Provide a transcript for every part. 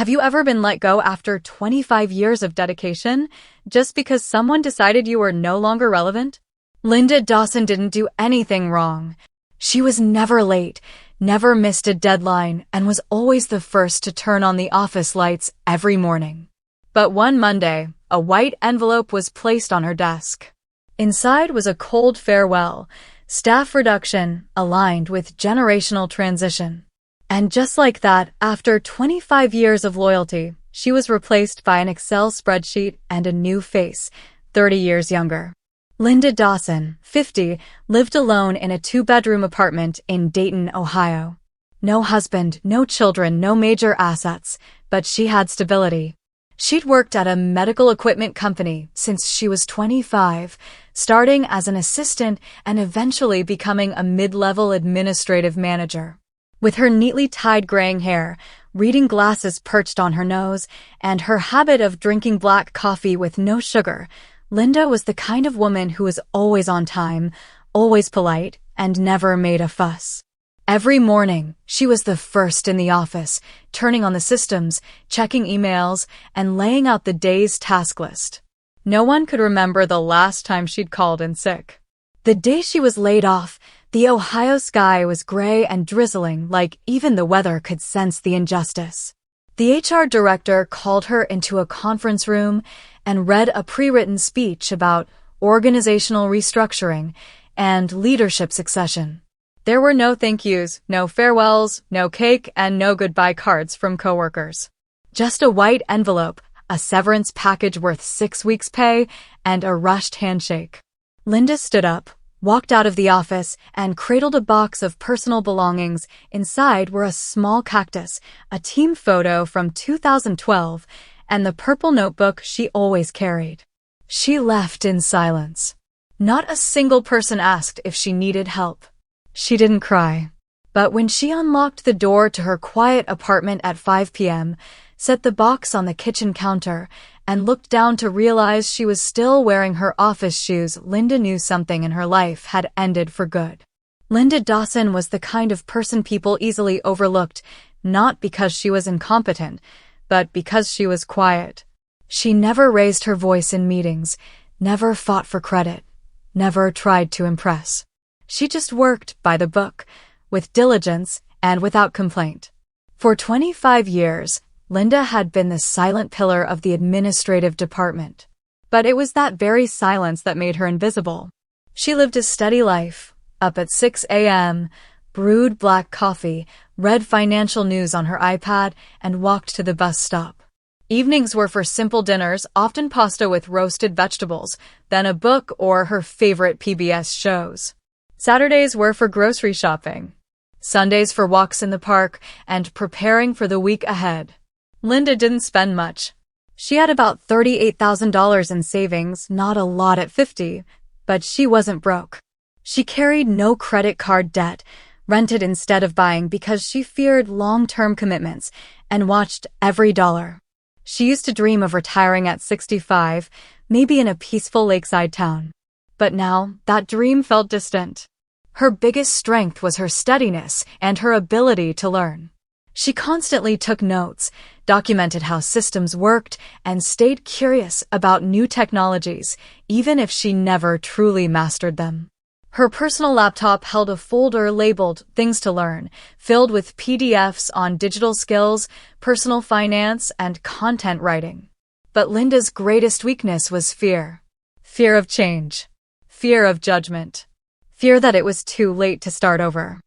Have you ever been let go after 25 years of dedication just because someone decided you were no longer relevant? Linda Dawson didn't do anything wrong. She was never late, never missed a deadline, and was always the first to turn on the office lights every morning. But one Monday, a white envelope was placed on her desk. Inside was a cold farewell, staff reduction aligned with generational transition. And just like that, after 25 years of loyalty, she was replaced by an Excel spreadsheet and a new face, 30 years younger. Linda Dawson, 50, lived alone in a 2-bedroom apartment in Dayton, Ohio. No husband, no children, no major assets, but she had stability. She'd worked at a medical equipment company since she was 25, starting as an assistant and eventually becoming a mid-level administrative manager. With her neatly tied graying hair, reading glasses perched on her nose, and her habit of drinking black coffee with no sugar, Linda was the kind of woman who was always on time, always polite, and never made a fuss. Every morning, she was the first in the office, turning on the systems, checking emails, and laying out the day's task list. No one could remember the last time she'd called in sick. The day she was laid off, the Ohio sky was gray and drizzling, like even the weather could sense the injustice. The HR director called her into a conference room and read a pre-written speech about organizational restructuring and leadership succession. There were no thank yous, no farewells, no cake, and no goodbye cards from coworkers. Just a white envelope, a severance package worth 6 weeks' pay, and a rushed handshake. Linda stood up, walked out of the office, and cradled a box of personal belongings. Inside were a small cactus, a team photo from 2012, and the purple notebook she always carried. She left in silence. Not a single person asked if she needed help. She didn't cry. But when she unlocked the door to her quiet apartment at 5 p.m., set the box on the kitchen counter, and looked down to realize she was still wearing her office shoes, Linda knew something in her life had ended for good. Linda Dawson was the kind of person people easily overlooked, not because she was incompetent, but because she was quiet. She never raised her voice in meetings, never fought for credit, never tried to impress. She just worked by the book, with diligence and without complaint. For 25 years, Linda had been the silent pillar of the administrative department. But it was that very silence that made her invisible. She lived a steady life, up at 6 a.m., brewed black coffee, read financial news on her iPad, and walked to the bus stop. Evenings were for simple dinners, often pasta with roasted vegetables, then a book or her favorite PBS shows. Saturdays were for grocery shopping. Sundays for walks in the park and preparing for the week ahead. Linda didn't spend much. She had about $38,000 in savings, not a lot at 50, but she wasn't broke. She carried no credit card debt, rented instead of buying because she feared long-term commitments, and watched every dollar. She used to dream of retiring at 65, maybe in a peaceful lakeside town. But now, that dream felt distant. Her biggest strength was her steadiness and her ability to learn. She constantly took notes, documented how systems worked, and stayed curious about new technologies, even if she never truly mastered them. Her personal laptop held a folder labeled Things to Learn, filled with PDFs on digital skills, personal finance, and content writing. But Linda's greatest weakness was fear. Fear of change. Fear of judgment. Fear that it was too late to start over.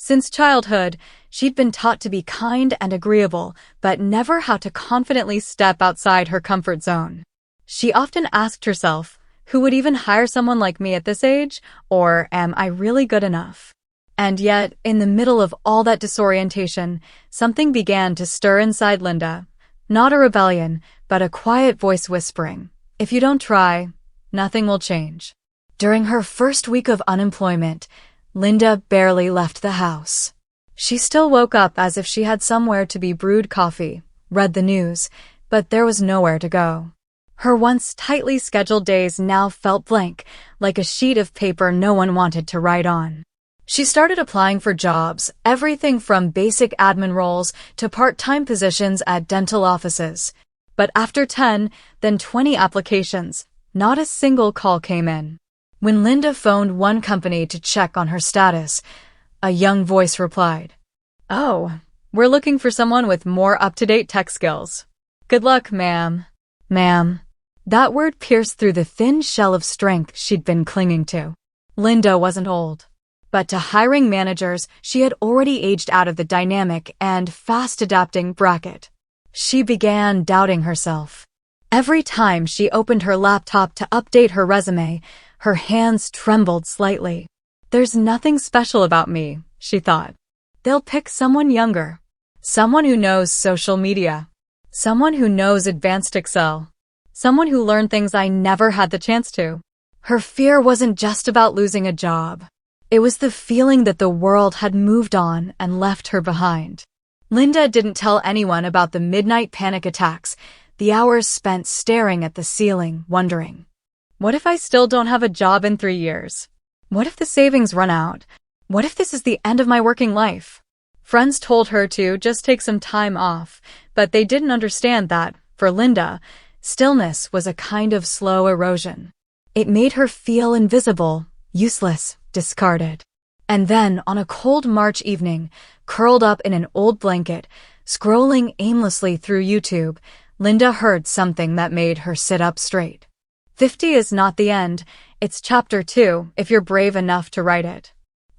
Since childhood, she'd been taught to be kind and agreeable, but never how to confidently step outside her comfort zone. She often asked herself, who would even hire someone like me at this age? Or am I really good enough? And yet, in the middle of all that disorientation, something began to stir inside Linda. Not a rebellion, but a quiet voice whispering, if you don't try, nothing will change. During her first week of unemployment, Linda barely left the house. She still woke up as if she had somewhere to be, brewed coffee, read the news, but there was nowhere to go. Her once tightly scheduled days now felt blank, like a sheet of paper no one wanted to write on. She started applying for jobs, everything from basic admin roles to part-time positions at dental offices. But after 10, then 20 applications, not a single call came in. When Linda phoned one company to check on her status, a young voice replied, "Oh, we're looking for someone with more up-to-date tech skills. Good luck, ma'am." Ma'am. That word pierced through the thin shell of strength she'd been clinging to. Linda wasn't old. But to hiring managers, she had already aged out of the dynamic and fast-adapting bracket. She began doubting herself. Every time she opened her laptop to update her resume, her hands trembled slightly. "There's nothing special about me," she thought. "They'll pick someone younger, someone who knows social media, someone who knows advanced Excel, someone who learned things I never had the chance to." Her fear wasn't just about losing a job. It was the feeling that the world had moved on and left her behind. Linda didn't tell anyone about the midnight panic attacks, the hours spent staring at the ceiling, wondering, what if I still don't have a job in 3 years? What if the savings run out? What if this is the end of my working life? Friends told her to just take some time off, but they didn't understand that, for Linda, stillness was a kind of slow erosion. It made her feel invisible, useless, discarded. And then, on a cold March evening, curled up in an old blanket, scrolling aimlessly through YouTube, Linda heard something that made her sit up straight. 50 is not the end, it's chapter 2, if you're brave enough to write it.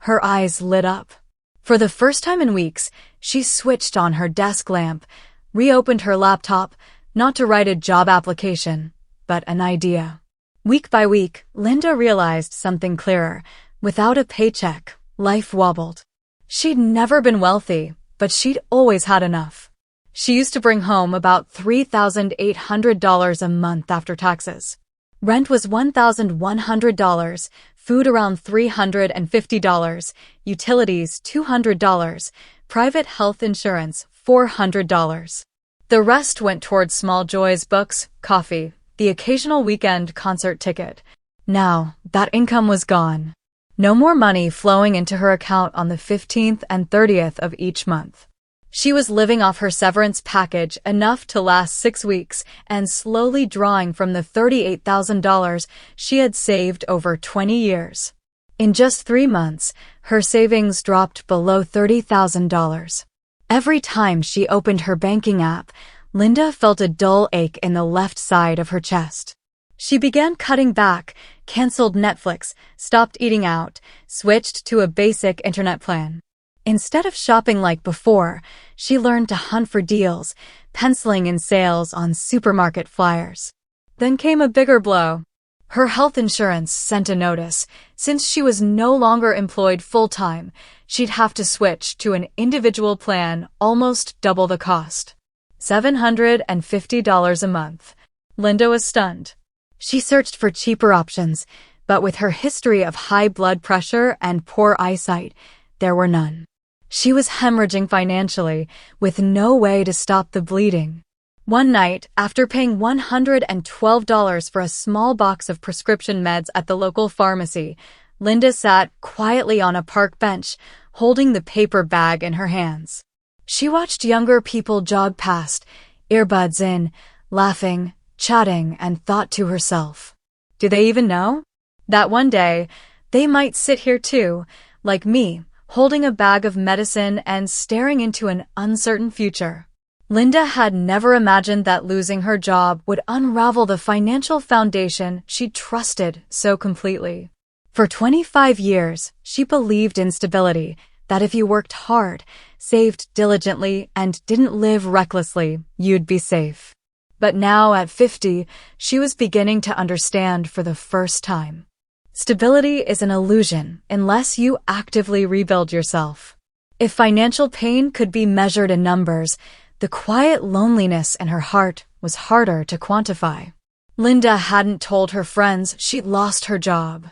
Her eyes lit up. For the first time in weeks, she switched on her desk lamp, reopened her laptop, not to write a job application, but an idea. Week by week, Linda realized something clearer. Without a paycheck, life wobbled. She'd never been wealthy, but she'd always had enough. She used to bring home about $3,800 a month after taxes. Rent was $1,100, food around $350, utilities $200, private health insurance $400. The rest went towards small joys, books, coffee, the occasional weekend concert ticket. Now, that income was gone. No more money flowing into her account on the 15th and 30th of each month. She was living off her severance package enough to last 6 weeks and slowly drawing from the $38,000 she had saved over 20 years. In just 3 months, her savings dropped below $30,000. Every time she opened her banking app, Linda felt a dull ache in the left side of her chest. She began cutting back, canceled Netflix, stopped eating out, switched to a basic internet plan. Instead of shopping like before, she learned to hunt for deals, penciling in sales on supermarket flyers. Then came a bigger blow. Her health insurance sent a notice. Since she was no longer employed full-time, she'd have to switch to an individual plan almost double the cost. $750 a month. Linda was stunned. She searched for cheaper options, but with her history of high blood pressure and poor eyesight, there were none. She was hemorrhaging financially, with no way to stop the bleeding. One night, after paying $112 for a small box of prescription meds at the local pharmacy, Linda sat quietly on a park bench, holding the paper bag in her hands. She watched younger people jog past, earbuds in, laughing, chatting, and thought to herself, do they even know that one day they might sit here too, like me, holding a bag of medicine and staring into an uncertain future? Linda had never imagined that losing her job would unravel the financial foundation she trusted so completely. For 25 years, she believed in stability, that if you worked hard, saved diligently, and didn't live recklessly, you'd be safe. But now at 50, she was beginning to understand for the first time. Stability is an illusion unless you actively rebuild yourself. If financial pain could be measured in numbers, the quiet loneliness in her heart was harder to quantify. Linda hadn't told her friends she'd lost her job,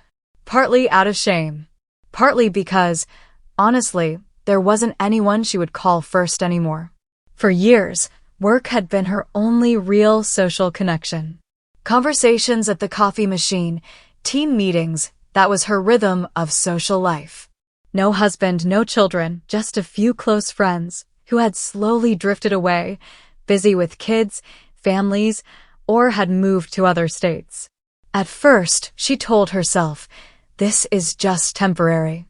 partly out of shame, partly because, honestly, there wasn't anyone she would call first anymore. For years, work had been her only real social connection. Conversations at the coffee machine, team meetings, that was her rhythm of social life. No husband, no children, just a few close friends who had slowly drifted away, busy with kids, families, or had moved to other states. At first, she told herself, "This is just temporary.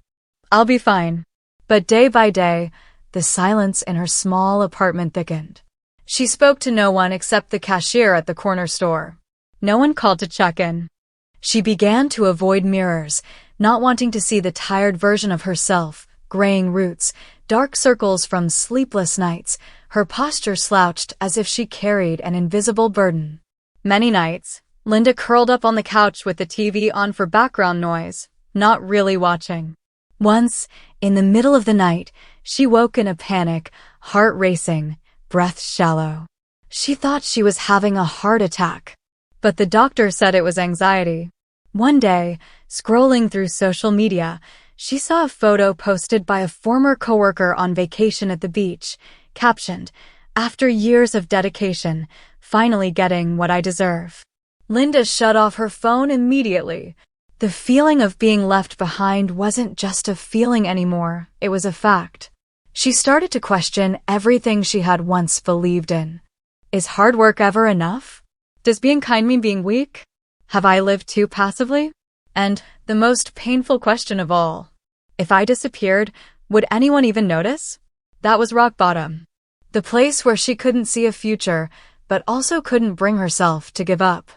I'll be fine." But day by day, the silence in her small apartment thickened. She spoke to no one except the cashier at the corner store. No one called to check in. She began to avoid mirrors, not wanting to see the tired version of herself, graying roots, dark circles from sleepless nights, her posture slouched as if she carried an invisible burden. Many nights, Linda curled up on the couch with the TV on for background noise, not really watching. Once, in the middle of the night, she woke in a panic, heart racing, breath shallow. She thought she was having a heart attack, but the doctor said it was anxiety. One day, scrolling through social media, she saw a photo posted by a former coworker on vacation at the beach, captioned, "After years of dedication, finally getting what I deserve." Linda shut off her phone immediately. The feeling of being left behind wasn't just a feeling anymore, it was a fact. She started to question everything she had once believed in. Is hard work ever enough? Does being kind mean being weak? Have I lived too passively? And the most painful question of all, if I disappeared, would anyone even notice? That was rock bottom. The place where she couldn't see a future, but also couldn't bring herself to give up.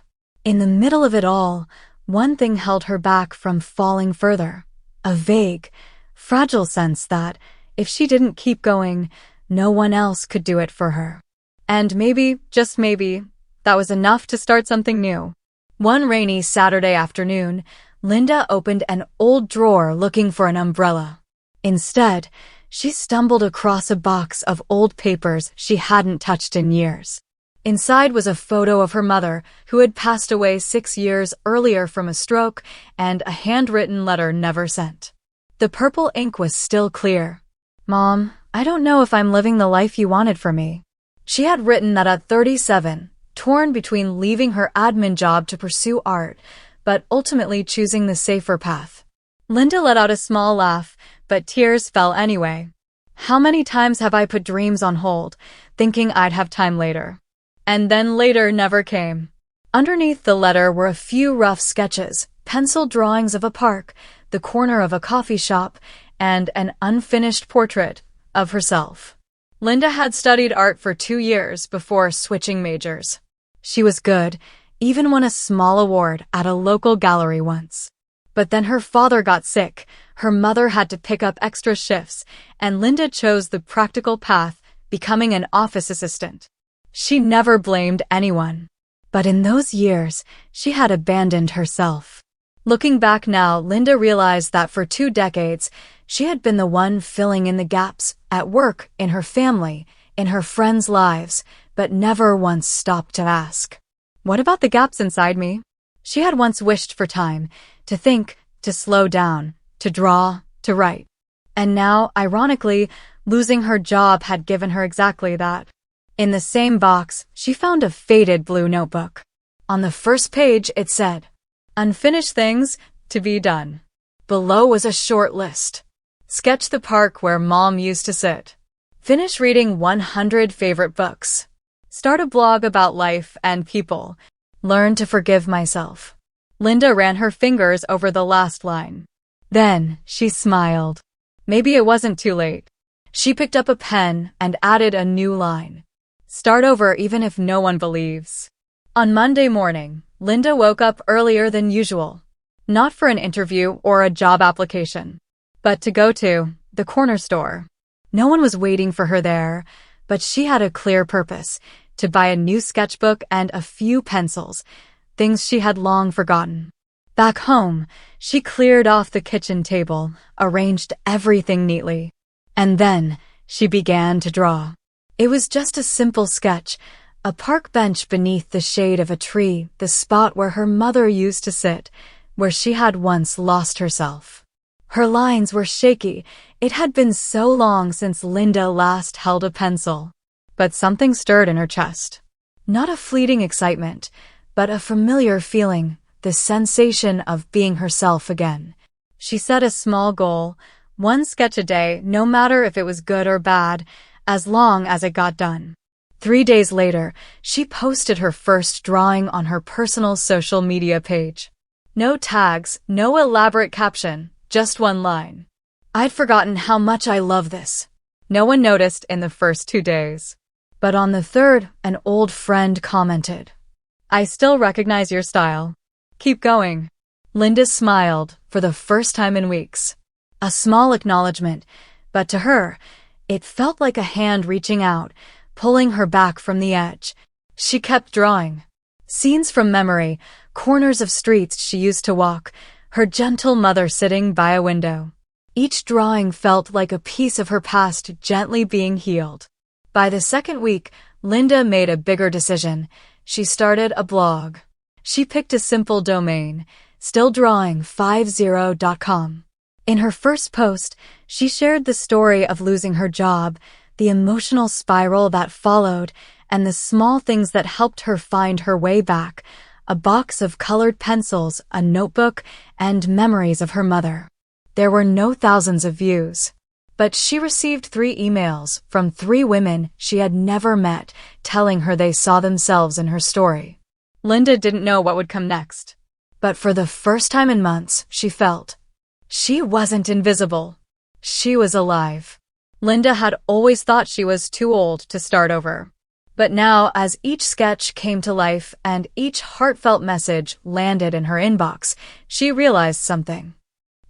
In the middle of it all, one thing held her back from falling further. A vague, fragile sense that, if she didn't keep going, no one else could do it for her. And maybe, just maybe, that was enough to start something new. One rainy Saturday afternoon, Linda opened an old drawer looking for an umbrella. Instead, she stumbled across a box of old papers she hadn't touched in years. Inside was a photo of her mother, who had passed away 6 years earlier from a stroke, and a handwritten letter never sent. The purple ink was still clear. "Mom, I don't know if I'm living the life you wanted for me." She had written that at 37, torn between leaving her admin job to pursue art, but ultimately choosing the safer path. Linda let out a small laugh, but tears fell anyway. "How many times have I put dreams on hold, thinking I'd have time later? And then later never came." Underneath the letter were a few rough sketches, pencil drawings of a park, the corner of a coffee shop, and an unfinished portrait of herself. Linda had studied art for 2 years before switching majors. She was good, even won a small award at a local gallery once. But then her father got sick, her mother had to pick up extra shifts, and Linda chose the practical path, becoming an office assistant. She never blamed anyone. But in those years, she had abandoned herself. Looking back now, Linda realized that for 2 decades, she had been the one filling in the gaps, at work, in her family, in her friends' lives, but never once stopped to ask, what about the gaps inside me? She had once wished for time, to think, to slow down, to draw, to write. And now, ironically, losing her job had given her exactly that. In the same box, she found a faded blue notebook. On the first page, it said, "Unfinished things to be done." Below was a short list. Sketch the park where Mom used to sit. Finish reading 100 favorite books. Start a blog about life and people. Learn to forgive myself. Linda ran her fingers over the last line. Then, she smiled. Maybe it wasn't too late. She picked up a pen and added a new line. Start over even if no one believes. On Monday morning, Linda woke up earlier than usual. Not for an interview or a job application, but to go to the corner store. No one was waiting for her there, but she had a clear purpose, to buy a new sketchbook and a few pencils, things she had long forgotten. Back home, she cleared off the kitchen table, arranged everything neatly. And then, she began to draw. It was just a simple sketch, a park bench beneath the shade of a tree, the spot where her mother used to sit, where she had once lost herself. Her lines were shaky. It had been so long since Linda last held a pencil. But something stirred in her chest. Not a fleeting excitement, but a familiar feeling, the sensation of being herself again. She set a small goal, one sketch a day, no matter if it was good or bad, as long as it got done. 3 days later, she posted her first drawing on her personal social media page. No tags, no elaborate caption, just one line. "I'd forgotten how much I love this." No one noticed in the first 2 days. But on the third, an old friend commented, "I still recognize your style. Keep going." Linda smiled for the first time in weeks. A small acknowledgement, but to her, it felt like a hand reaching out, pulling her back from the edge. She kept drawing. Scenes from memory, corners of streets she used to walk, her gentle mother sitting by a window. Each drawing felt like a piece of her past gently being healed. By the second week, Linda made a bigger decision. She started a blog. She picked a simple domain, stilldrawing50.com. In her first post, she shared the story of losing her job, the emotional spiral that followed, and the small things that helped her find her way back: a box of colored pencils, a notebook, and memories of her mother. There were no thousands of views, but she received 3 emails from 3 women she had never met, telling her they saw themselves in her story. Linda didn't know what would come next, but for the first time in months, she felt she wasn't invisible. She was alive. Linda had always thought she was too old to start over. But now, as each sketch came to life and each heartfelt message landed in her inbox, she realized something.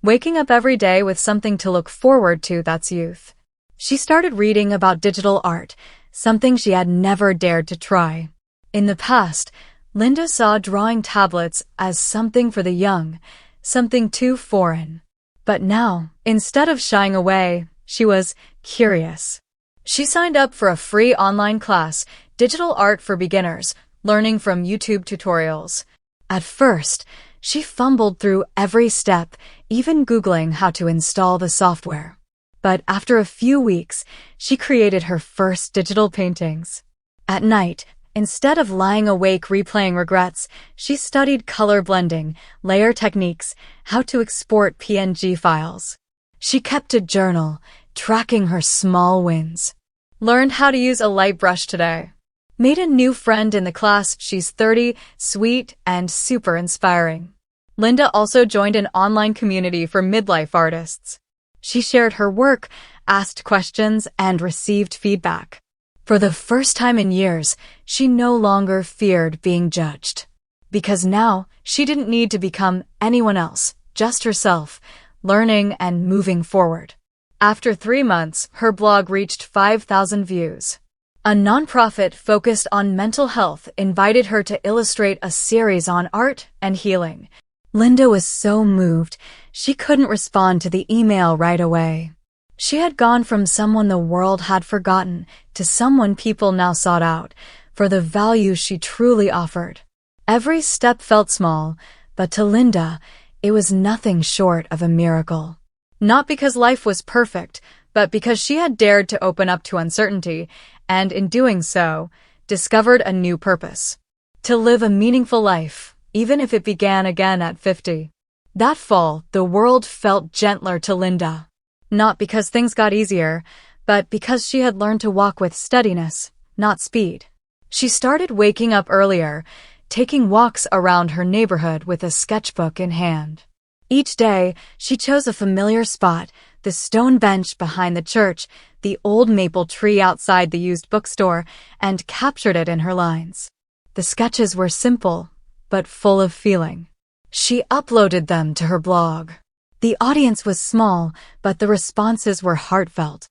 Waking up every day with something to look forward to, that's youth. She started reading about digital art, something she had never dared to try. In the past, Linda saw drawing tablets as something for the young, something too foreign. But now, instead of shying away, she was curious. She signed up for a free online class, Digital Art for Beginners, learning from YouTube tutorials. At first, she fumbled through every step, even Googling how to install the software. But after a few weeks, she created her first digital paintings. At night, instead of lying awake replaying regrets, she studied color blending, layer techniques, how to export PNG files. She kept a journal, tracking her small wins. Learned how to use a light brush today. Made a new friend in the class. She's 30, sweet, and super inspiring. Linda also joined an online community for midlife artists. She shared her work, asked questions, and received feedback. For the first time in years, she no longer feared being judged. Because now, she didn't need to become anyone else, just herself, learning and moving forward. After 3 months, her blog reached 5,000 views. A nonprofit focused on mental health invited her to illustrate a series on art and healing. Linda was so moved, she couldn't respond to the email right away. She had gone from someone the world had forgotten to someone people now sought out for the value she truly offered. Every step felt small, but to Linda, it was nothing short of a miracle. Not because life was perfect, but because she had dared to open up to uncertainty, and in doing so, discovered a new purpose. To live a meaningful life, even if it began again at 50. That fall, the world felt gentler to Linda. Not because things got easier, but because she had learned to walk with steadiness, not speed. She started waking up earlier, taking walks around her neighborhood with a sketchbook in hand. Each day, she chose a familiar spot, the stone bench behind the church, the old maple tree outside the used bookstore, and captured it in her lines. The sketches were simple, but full of feeling. She uploaded them to her blog. The audience was small, but the responses were heartfelt.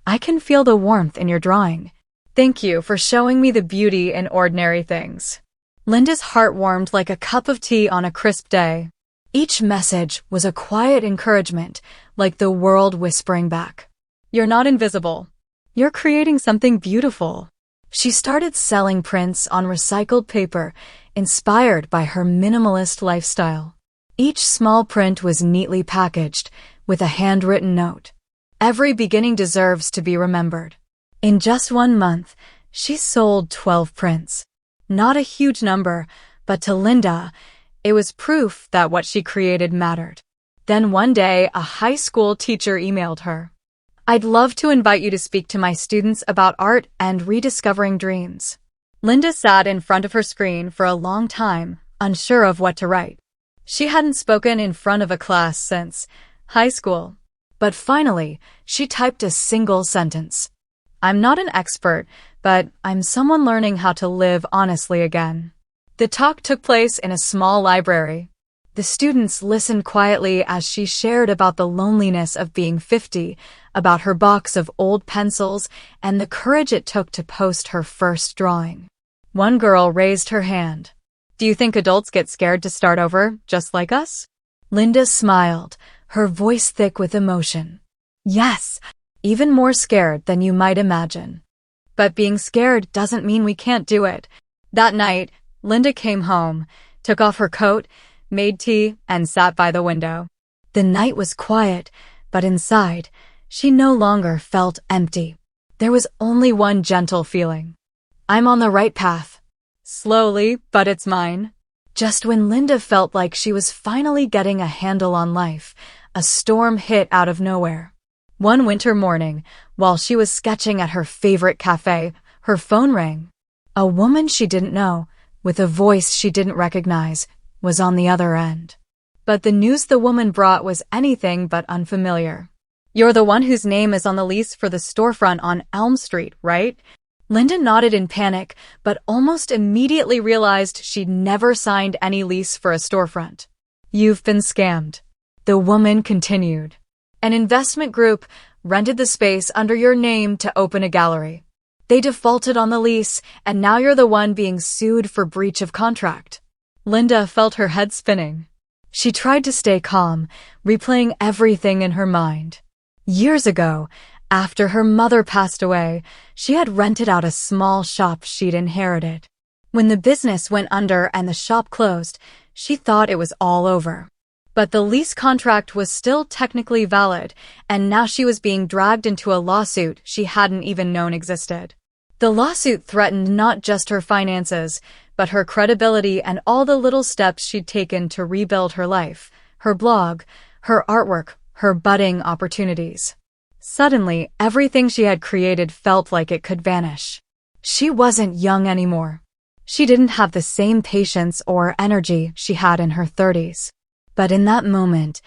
"I can feel the warmth in your drawing. Thank you for showing me the beauty in ordinary things." Linda's heart warmed like a cup of tea on a crisp day. Each message was a quiet encouragement, like the world whispering back, "You're not invisible. You're creating something beautiful." She started selling prints on recycled paper, inspired by her minimalist lifestyle. Each small print was neatly packaged, with a handwritten note. Every beginning deserves to be remembered. In just 1 month, she sold 12 prints. Not a huge number, but to Linda, it was proof that what she created mattered. Then one day, a high school teacher emailed her. "I'd love to invite you to speak to my students about art and rediscovering dreams." Linda sat in front of her screen for a long time, unsure of what to write. She hadn't spoken in front of a class since high school. But finally, she typed a single sentence. "I'm not an expert, but I'm someone learning how to live honestly again." The talk took place in a small library. The students listened quietly as she shared about the loneliness of being 50, about her box of old pencils, and the courage it took to post her first drawing. One girl raised her hand. "Do you think adults get scared to start over, just like us?" Linda smiled, her voice thick with emotion. "Yes, even more scared than you might imagine. But being scared doesn't mean we can't do it." That night, Linda came home, took off her coat, made tea, and sat by the window. The night was quiet, but inside, she no longer felt empty. There was only one gentle feeling. "I'm on the right path. Slowly, but it's mine." Just when Linda felt like she was finally getting a handle on life, a storm hit out of nowhere. One winter morning, while she was sketching at her favorite cafe, her phone rang. A woman she didn't know, with a voice she didn't recognize, was on the other end. But the news the woman brought was anything but unfamiliar. "You're the one whose name is on the lease for the storefront on Elm Street, right?" Linda nodded in panic, but almost immediately realized she'd never signed any lease for a storefront. "You've been scammed," the woman continued. "An investment group rented the space under your name to open a gallery. They defaulted on the lease, and now you're the one being sued for breach of contract." Linda felt her head spinning. She tried to stay calm, replaying everything in her mind. Years ago, after her mother passed away, she had rented out a small shop she'd inherited. When the business went under and the shop closed, she thought it was all over. But the lease contract was still technically valid, and now she was being dragged into a lawsuit she hadn't even known existed. The lawsuit threatened not just her finances, but her credibility and all the little steps she'd taken to rebuild her life, her blog, her artwork, her budding opportunities. Suddenly, everything she had created felt like it could vanish. She wasn't young anymore. She didn't have the same patience or energy she had in her 30s. But in that moment,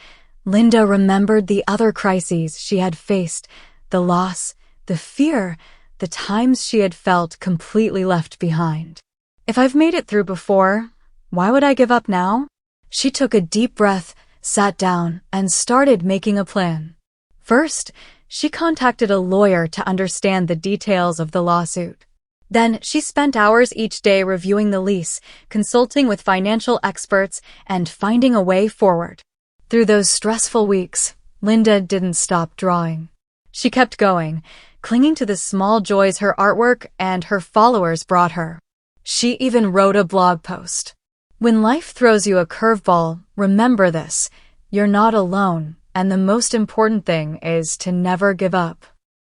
Linda remembered the other crises she had faced, the loss, the fear, the times she had felt completely left behind. "If I've made it through before, why would I give up now?" She took a deep breath, sat down, and started making a plan. First, she contacted a lawyer to understand the details of the lawsuit. Then she spent hours each day reviewing the lease, consulting with financial experts, and finding a way forward. Through those stressful weeks, Linda didn't stop drawing. She kept going, clinging to the small joys her artwork and her followers brought her. She even wrote a blog post. "When life throws you a curveball, remember this: you're not alone, and the most important thing is to never give up."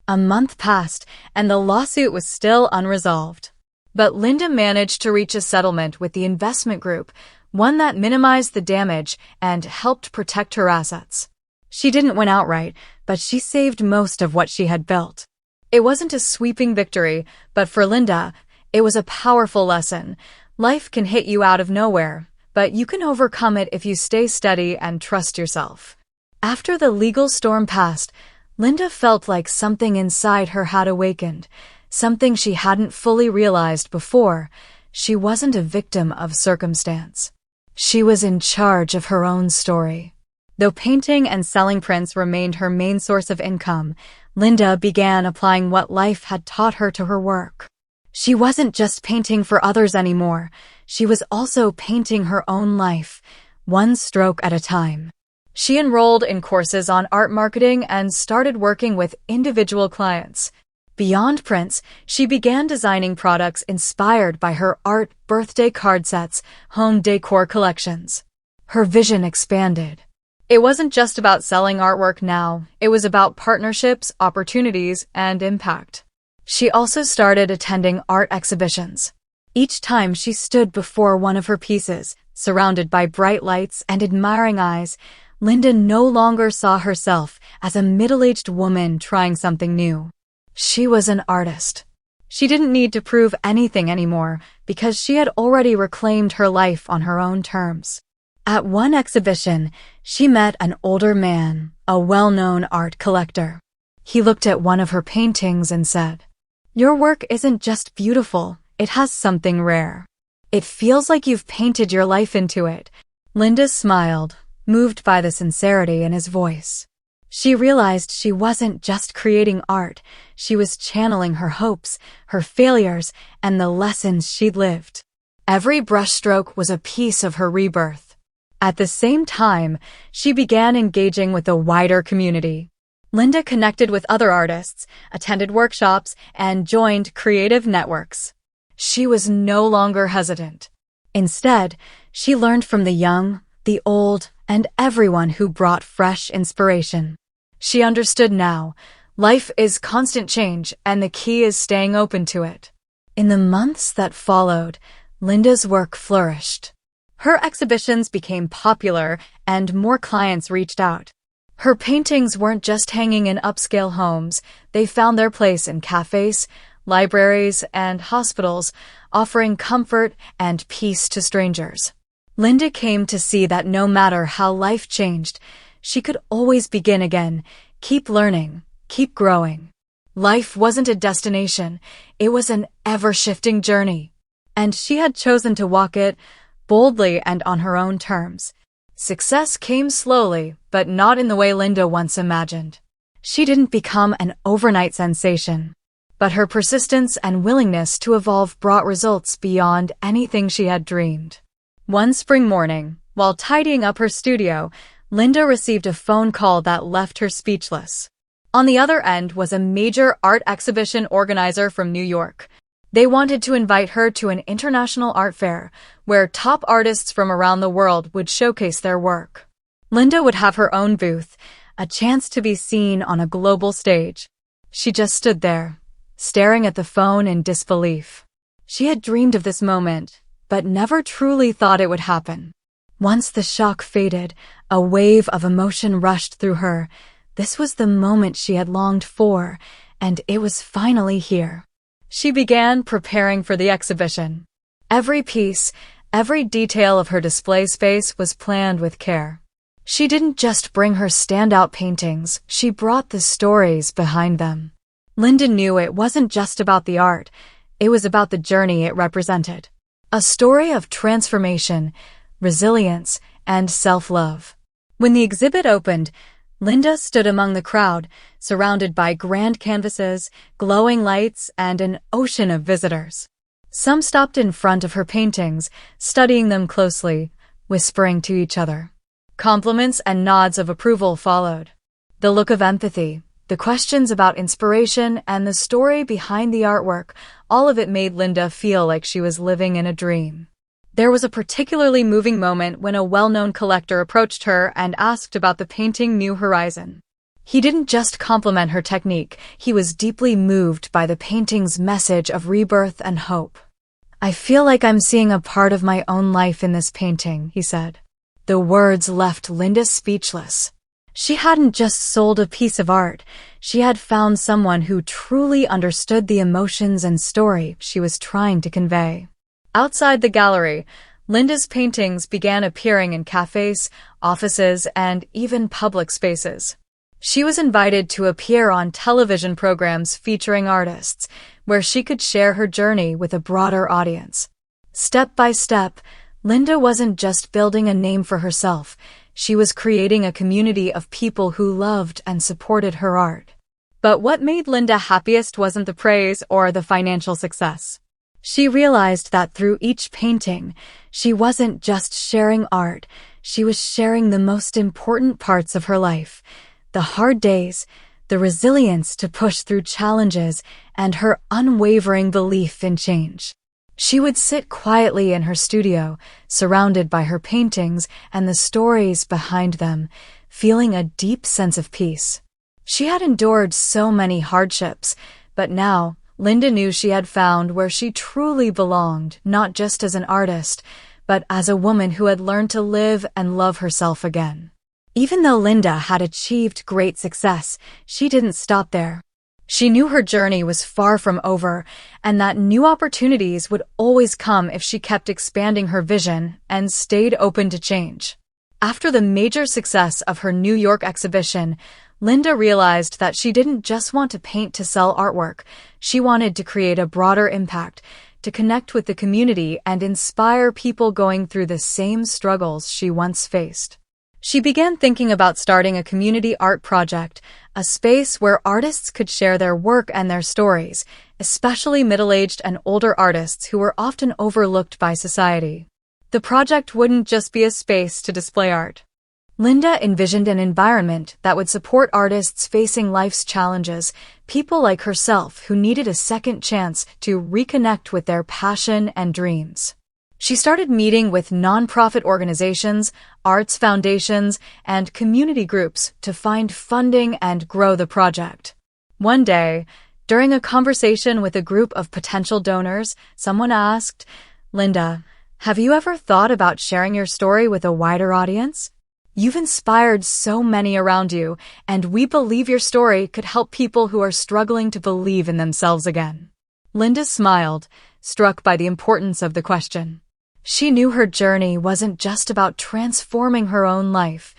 A month passed, and the lawsuit was still unresolved. But Linda managed to reach a settlement with the investment group, one that minimized the damage and helped protect her assets. She didn't win outright, but she saved most of what she had built. It wasn't a sweeping victory, but for Linda, it was a powerful lesson. Life can hit you out of nowhere, but you can overcome it if you stay steady and trust yourself. After the legal storm passed, Linda felt like something inside her had awakened, something she hadn't fully realized before. She wasn't a victim of circumstance. She was in charge of her own story. Though painting and selling prints remained her main source of income, Linda began applying what life had taught her to her work. She wasn't just painting for others anymore. She was also painting her own life, one stroke at a time. She enrolled in courses on art marketing and started working with individual clients. Beyond prints, she began designing products inspired by her art, birthday card sets, home decor collections. Her vision expanded. It wasn't just about selling artwork now, it was about partnerships, opportunities, and impact. She also started attending art exhibitions. Each time she stood before one of her pieces, surrounded by bright lights and admiring eyes, Linda no longer saw herself as a middle-aged woman trying something new. She was an artist. She didn't need to prove anything anymore because she had already reclaimed her life on her own terms. At one exhibition, she met an older man, a well-known art collector. He looked at one of her paintings and said, "Your work isn't just beautiful, it has something rare. It feels like you've painted your life into it." Linda smiled, moved by the sincerity in his voice. She realized she wasn't just creating art, she was channeling her hopes, her failures, and the lessons she'd lived. Every brushstroke was a piece of her rebirth. At the same time, she began engaging with a wider community. Linda connected with other artists, attended workshops, and joined creative networks. She was no longer hesitant. Instead, she learned from the young, the old, and everyone who brought fresh inspiration. She understood now, life is constant change and the key is staying open to it. In the months that followed, Linda's work flourished. Her exhibitions became popular and more clients reached out. Her paintings weren't just hanging in upscale homes, they found their place in cafes, libraries, and hospitals, offering comfort and peace to strangers. Linda came to see that no matter how life changed, she could always begin again, keep learning, keep growing. Life wasn't a destination, it was an ever-shifting journey. And she had chosen to walk it boldly and on her own terms. Success came slowly, but not in the way Linda once imagined. She didn't become an overnight sensation, but her persistence and willingness to evolve brought results beyond anything she had dreamed. One spring morning, while tidying up her studio, Linda received a phone call that left her speechless. On the other end was a major art exhibition organizer from New York. They wanted to invite her to an international art fair, where top artists from around the world would showcase their work. Linda would have her own booth, a chance to be seen on a global stage. She just stood there, staring at the phone in disbelief. She had dreamed of this moment, but never truly thought it would happen. Once the shock faded, a wave of emotion rushed through her. This was the moment she had longed for, and it was finally here. She began preparing for the exhibition. Every piece, every detail of her display space was planned with care. She didn't just bring her standout paintings, she brought the stories behind them. Linda knew it wasn't just about the art, it was about the journey it represented. A story of transformation, resilience, and self-love. When the exhibit opened, Linda stood among the crowd, surrounded by grand canvases, glowing lights, and an ocean of visitors. Some stopped in front of her paintings, studying them closely, whispering to each other. Compliments and nods of approval followed. The look of empathy, the questions about inspiration, and the story behind the artwork, all of it made Linda feel like she was living in a dream. There was a particularly moving moment when a well-known collector approached her and asked about the painting New Horizon. He didn't just compliment her technique, he was deeply moved by the painting's message of rebirth and hope. "I feel like I'm seeing a part of my own life in this painting," he said. The words left Linda speechless. She hadn't just sold a piece of art, she had found someone who truly understood the emotions and story she was trying to convey. Outside the gallery, Linda's paintings began appearing in cafes, offices, and even public spaces. She was invited to appear on television programs featuring artists, where she could share her journey with a broader audience. Step by step, Linda wasn't just building a name for herself, she was creating a community of people who loved and supported her art. But what made Linda happiest wasn't the praise or the financial success. She realized that through each painting, she wasn't just sharing art, she was sharing the most important parts of her life, the hard days, the resilience to push through challenges, and her unwavering belief in change. She would sit quietly in her studio, surrounded by her paintings and the stories behind them, feeling a deep sense of peace. She had endured so many hardships, but now, Linda knew she had found where she truly belonged, not just as an artist, but as a woman who had learned to live and love herself again. Even though Linda had achieved great success, she didn't stop there. She knew her journey was far from over and that new opportunities would always come if she kept expanding her vision and stayed open to change. After the major success of her New York exhibition, Linda realized that she didn't just want to paint to sell artwork. She wanted to create a broader impact, to connect with the community and inspire people going through the same struggles she once faced. She began thinking about starting a community art project, a space where artists could share their work and their stories, especially middle-aged and older artists who were often overlooked by society. The project wouldn't just be a space to display art. Linda envisioned an environment that would support artists facing life's challenges, people like herself who needed a second chance to reconnect with their passion and dreams. She started meeting with nonprofit organizations, arts foundations, and community groups to find funding and grow the project. One day, during a conversation with a group of potential donors, someone asked, "Linda, have you ever thought about sharing your story with a wider audience? You've inspired so many around you, and we believe your story could help people who are struggling to believe in themselves again." Linda smiled, struck by the importance of the question. She knew her journey wasn't just about transforming her own life.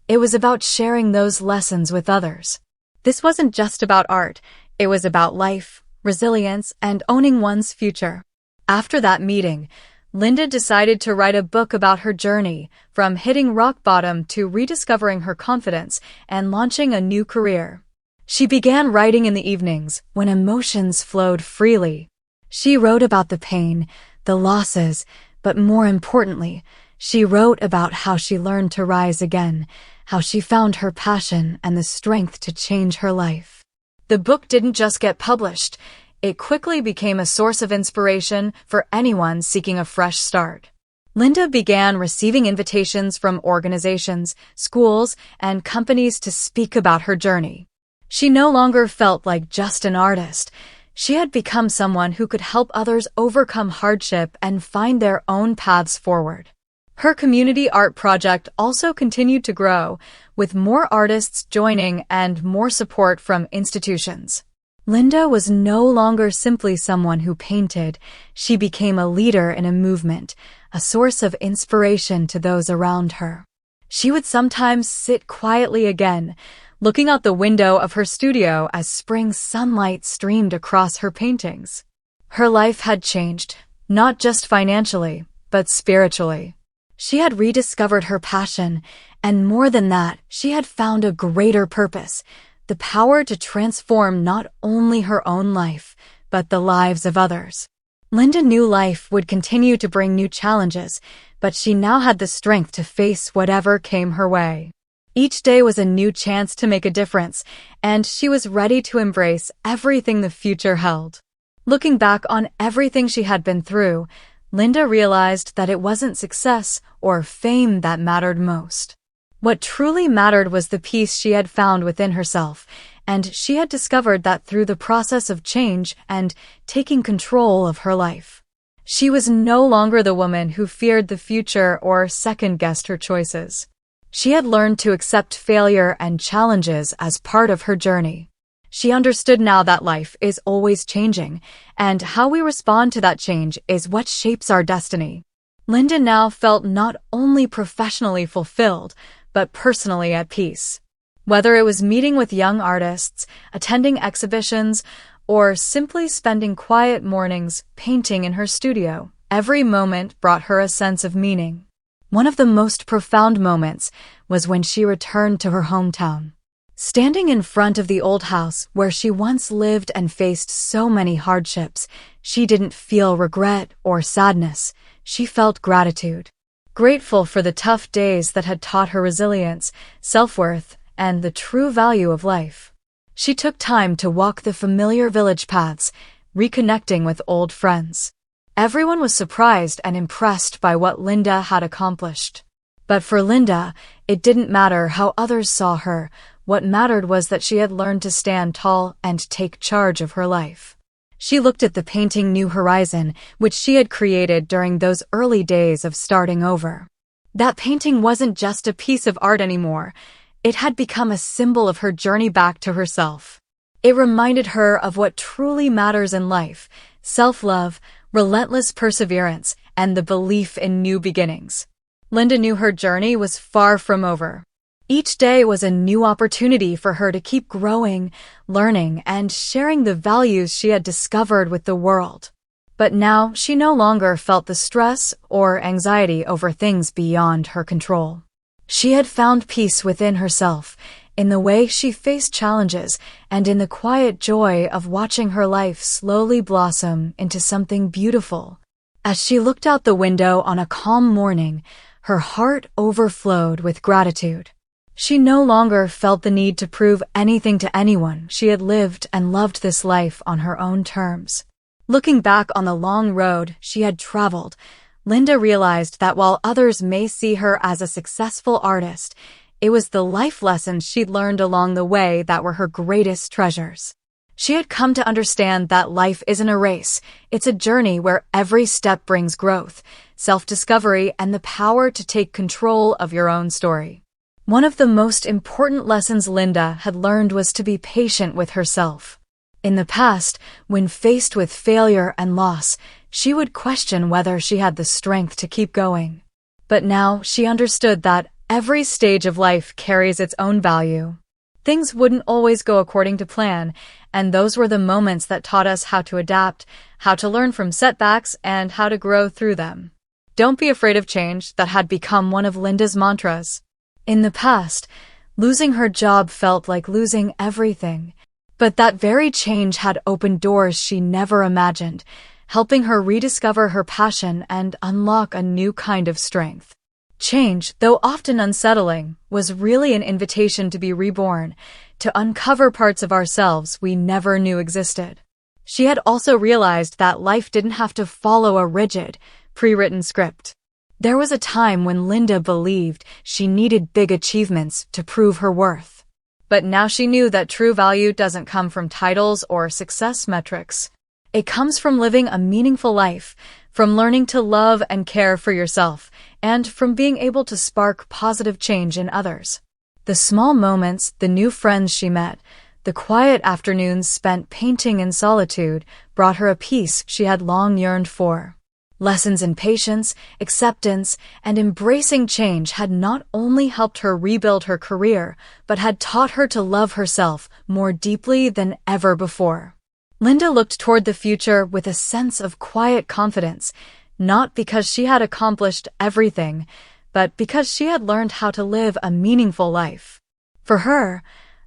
It was about sharing those lessons with others. This wasn't just about art. It was about life, resilience, and owning one's future. After that meeting, Linda decided to write a book about her journey, from hitting rock bottom to rediscovering her confidence and launching a new career. She began writing in the evenings, when emotions flowed freely. She wrote about the pain, the losses, but more importantly, she wrote about how she learned to rise again, how she found her passion and the strength to change her life. The book didn't just get published. It quickly became a source of inspiration for anyone seeking a fresh start. Linda began receiving invitations from organizations, schools, and companies to speak about her journey. She no longer felt like just an artist. She had become someone who could help others overcome hardship and find their own paths forward. Her community art project also continued to grow, with more artists joining and more support from institutions. Linda was no longer simply someone who painted. She became a leader in a movement, a source of inspiration to those around her. She would sometimes sit quietly again, looking out the window of her studio as spring sunlight streamed across her paintings. Her life had changed, not just financially, but spiritually. She had rediscovered her passion, and more than that, she had found a greater purpose, the power to transform not only her own life, but the lives of others. Linda knew life would continue to bring new challenges, but she now had the strength to face whatever came her way. Each day was a new chance to make a difference, and she was ready to embrace everything the future held. Looking back on everything she had been through, Linda realized that it wasn't success or fame that mattered most. What truly mattered was the peace she had found within herself, and she had discovered that through the process of change and taking control of her life. She was no longer the woman who feared the future or second-guessed her choices. She had learned to accept failure and challenges as part of her journey. She understood now that life is always changing, and how we respond to that change is what shapes our destiny. Linda now felt not only professionally fulfilled, but personally at peace. Whether it was meeting with young artists, attending exhibitions, or simply spending quiet mornings painting in her studio, every moment brought her a sense of meaning. One of the most profound moments was when she returned to her hometown. Standing in front of the old house where she once lived and faced so many hardships, she didn't feel regret or sadness. She felt gratitude. Grateful for the tough days that had taught her resilience, self-worth, and the true value of life. She took time to walk the familiar village paths, reconnecting with old friends. Everyone was surprised and impressed by what Linda had accomplished. But for Linda, it didn't matter how others saw her. What mattered was that she had learned to stand tall and take charge of her life. She looked at the painting New Horizon, which she had created during those early days of starting over. That painting wasn't just a piece of art anymore. It had become a symbol of her journey back to herself. It reminded her of what truly matters in life: self-love, relentless perseverance, and the belief in new beginnings. Linda knew her journey was far from over. Each day was a new opportunity for her to keep growing, learning, and sharing the values she had discovered with the world. But now she no longer felt the stress or anxiety over things beyond her control. She had found peace within herself, in the way she faced challenges, and in the quiet joy of watching her life slowly blossom into something beautiful. As she looked out the window on a calm morning, her heart overflowed with gratitude. She no longer felt the need to prove anything to anyone. She had lived and loved this life on her own terms. Looking back on the long road she had traveled, Linda realized that while others may see her as a successful artist, it was the life lessons she'd learned along the way that were her greatest treasures. She had come to understand that life isn't a race. It's a journey where every step brings growth, self-discovery, and the power to take control of your own story. One of the most important lessons Linda had learned was to be patient with herself. In the past, when faced with failure and loss, she would question whether she had the strength to keep going. But now she understood that every stage of life carries its own value. Things wouldn't always go according to plan, and those were the moments that taught us how to adapt, how to learn from setbacks, and how to grow through them. Don't be afraid of change that had become one of Linda's mantras. In the past, losing her job felt like losing everything. But that very change had opened doors she never imagined, helping her rediscover her passion and unlock a new kind of strength. Change, though often unsettling, was really an invitation to be reborn, to uncover parts of ourselves we never knew existed. She had also realized that life didn't have to follow a rigid, pre-written script. There was a time when Linda believed she needed big achievements to prove her worth. But now she knew that true value doesn't come from titles or success metrics. It comes from living a meaningful life, from learning to love and care for yourself, and from being able to spark positive change in others. The small moments, the new friends she met, the quiet afternoons spent painting in solitude brought her a peace she had long yearned for. Lessons in patience, acceptance, and embracing change had not only helped her rebuild her career, but had taught her to love herself more deeply than ever before. Linda looked toward the future with a sense of quiet confidence, not because she had accomplished everything, but because she had learned how to live a meaningful life. For her,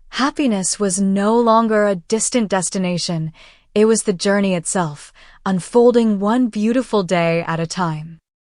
happiness was no longer a distant destination. It was the journey itself, unfolding one beautiful day at a time.